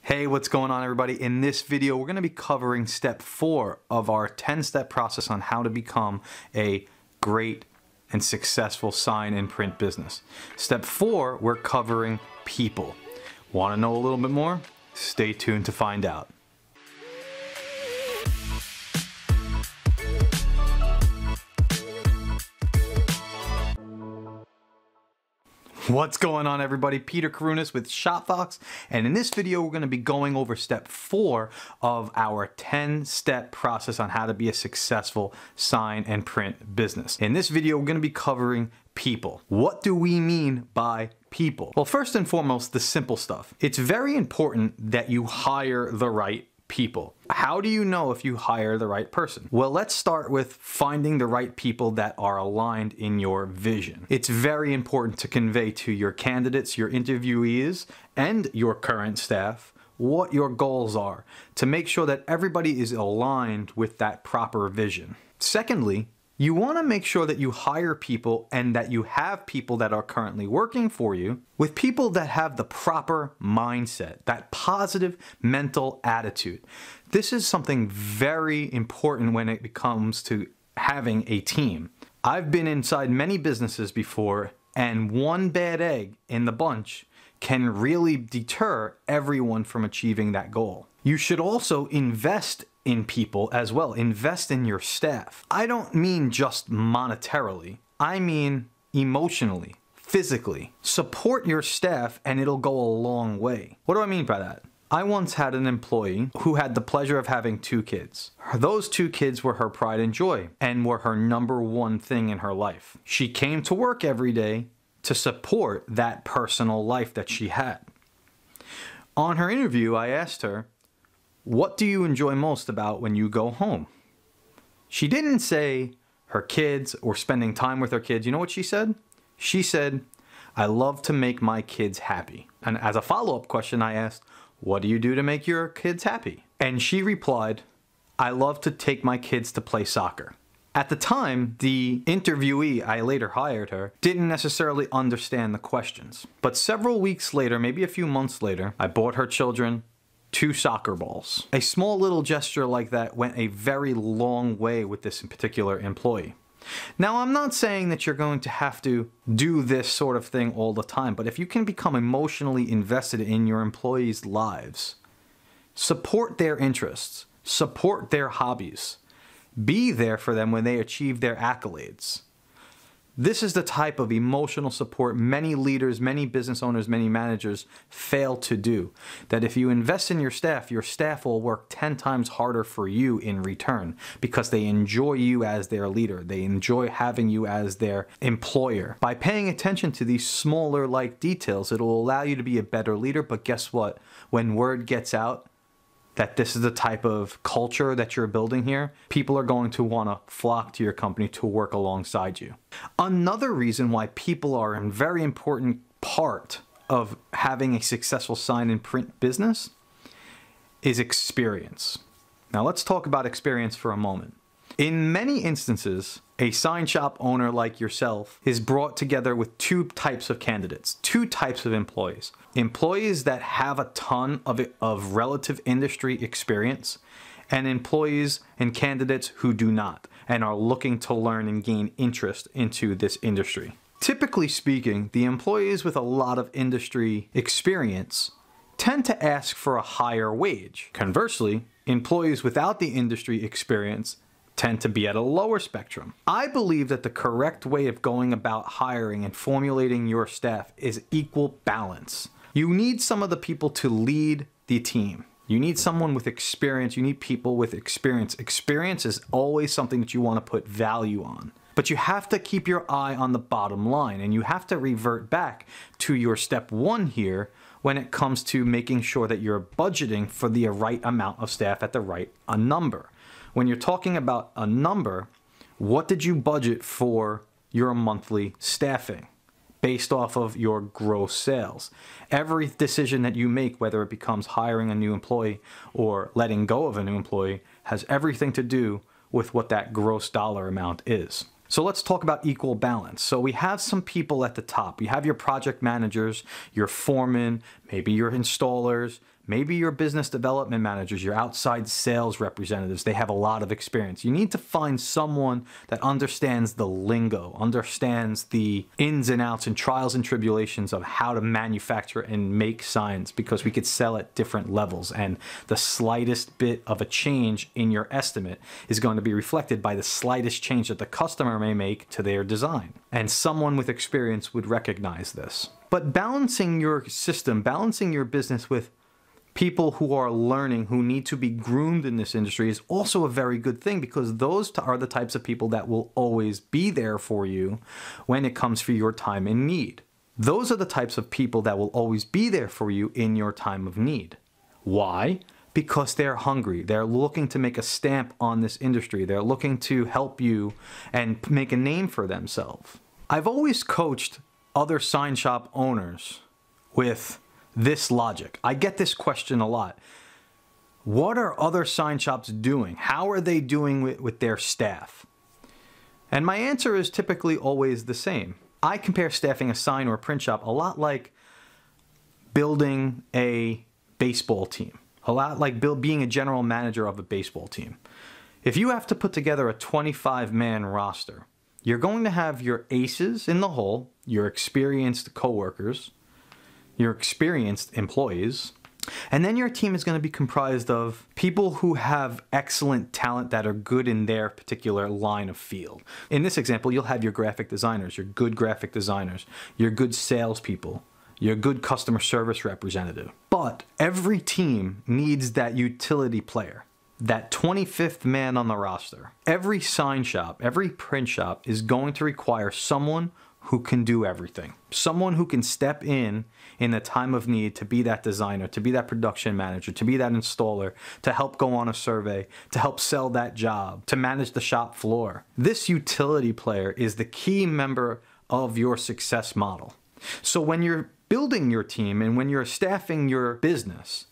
Hey, what's going on everybody? In this video, we're going to be covering step 4 of our 10-step process on how to become a great and successful sign and print business. Step 4, we're covering people. Want to know a little bit more? Stay tuned to find out. What's going on everybody? Peter Karunas with shopVOX, and in this video we're going to be going over step 4 of our 10-step process on how to be a successful sign and print business. In this video we're going to be covering people. What do we mean by people? Well, first and foremost, the simple stuff. It's very important that you hire the right people. How do you know if you hire the right person? Well, let's start with finding the right people that are aligned in your vision. It's very important to convey to your candidates, your interviewees, and your current staff what your goals are to make sure that everybody is aligned with that proper vision. Secondly, you want to make sure that you hire people and that you have people that are currently working for you with people that have the proper mindset, that positive mental attitude. This is something very important when it comes to having a team. I've been inside many businesses before, and one bad egg in the bunch can really deter everyone from achieving that goal. You should also invest in people as well. Invest in your staff. I don't mean just monetarily. I mean emotionally, physically. Support your staff and it'll go a long way. What do I mean by that? I once had an employee who had the pleasure of having 2 kids. Those 2 kids were her pride and joy and were her #1 thing in her life. She came to work every day to support that personal life that she had. On her interview, I asked her, "What do you enjoy most about when you go home?" She didn't say her kids or spending time with her kids. You know what she said? She said, "I love to make my kids happy." And as a follow-up question, I asked, "What do you do to make your kids happy?" And she replied, "I love to take my kids to play soccer." At the time, the interviewee, I later hired her, didn't necessarily understand the questions. But several weeks later, maybe a few months later, I bought her children 2 soccer balls. A small little gesture like that went a very long way with this particular employee. Now, I'm not saying that you're going to have to do this sort of thing all the time, but if you can become emotionally invested in your employees' lives, support their interests, support their hobbies, be there for them when they achieve their accolades. This is the type of emotional support many leaders, many business owners, many managers fail to do. That if you invest in your staff will work 10 times harder for you in return because they enjoy you as their leader. They enjoy having you as their employer. By paying attention to these smaller details, it will allow you to be a better leader. But guess what? When word gets out that this is the type of culture that you're building here, people are going to want to flock to your company to work alongside you. Another reason why people are a very important part of having a successful sign and print business is experience. Now let's talk about experience for a moment. In many instances, a sign shop owner like yourself is brought together with 2 types of candidates, 2 types of employees. Employees that have a ton of relative industry experience, and employees and candidates who do not and are looking to learn and gain interest into this industry. Typically speaking, the employees with a lot of industry experience tend to ask for a higher wage. Conversely, employees without the industry experience tend to be at a lower spectrum. I believe that the correct way of going about hiring and formulating your staff is equal balance. You need some of the people to lead the team. You need someone with experience. You need people with experience. Experience is always something that you want to put value on. But you have to keep your eye on the bottom line, and you have to revert back to your step 1 here when it comes to making sure that you're budgeting for the right amount of staff at the right number. When you're talking about a number, what did you budget for your monthly staffing based off of your gross sales? Every decision that you make, whether it becomes hiring a new employee or letting go of a new employee, has everything to do with what that gross dollar amount is. So let's talk about equal balance. So we have some people at the top. You have your project managers, your foremen, maybe your installers, Maybe your business development managers, your outside sales representatives, they have a lot of experience. You need to find someone that understands the lingo, understands the ins and outs and trials and tribulations of how to manufacture and make signs, because we could sell at different levels, and the slightest bit of a change in your estimate is going to be reflected by the slightest change that the customer may make to their design. And someone with experience would recognize this. But balancing your system, balancing your business with people who are learning, who need to be groomed in this industry, is also a very good thing, because those are the types of people that will always be there for you when it comes for your time in need. Those are the types of people that will always be there for you in your time of need. Why? Because they're hungry. They're looking to make a stamp on this industry. They're looking to help you and make a name for themselves. I've always coached other sign shop owners with this logic. I get this question a lot. What are other sign shops doing? How are they doing with their staff? And my answer is typically always the same. I compare staffing a sign or a print shop a lot like building a baseball team. A lot like being a general manager of a baseball team. If you have to put together a 25-man roster, you're going to have your aces in the hole, your experienced coworkers, your experienced employees, and then your team is going to be comprised of people who have excellent talent that are good in their particular line of field. In this example, you'll have your graphic designers, your good graphic designers, your good salespeople, your good customer service representative. But every team needs that utility player, that 25th man on the roster. Every sign shop, every print shop is going to require someone who can do everything. Someone who can step in the time of need to be that designer, to be that production manager, to be that installer, to help go on a survey, to help sell that job, to manage the shop floor. This utility player is the key member of your success model. So when you're building your team and when you're staffing your business,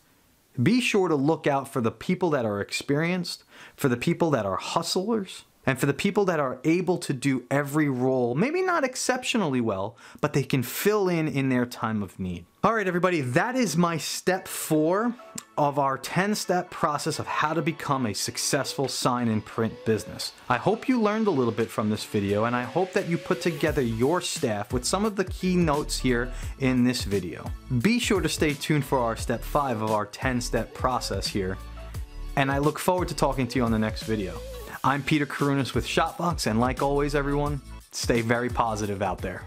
be sure to look out for the people that are experienced, for the people that are hustlers, and for the people that are able to do every role, maybe not exceptionally well, but they can fill in their time of need. All right, everybody, that is my step 4 of our 10-step process of how to become a successful sign and print business. I hope you learned a little bit from this video, and I hope that you put together your staff with some of the key notes here in this video. Be sure to stay tuned for our step 5 of our 10-step process here, and I look forward to talking to you on the next video. I'm Peter Karunas with shopVOX, and like always, everyone, stay very positive out there.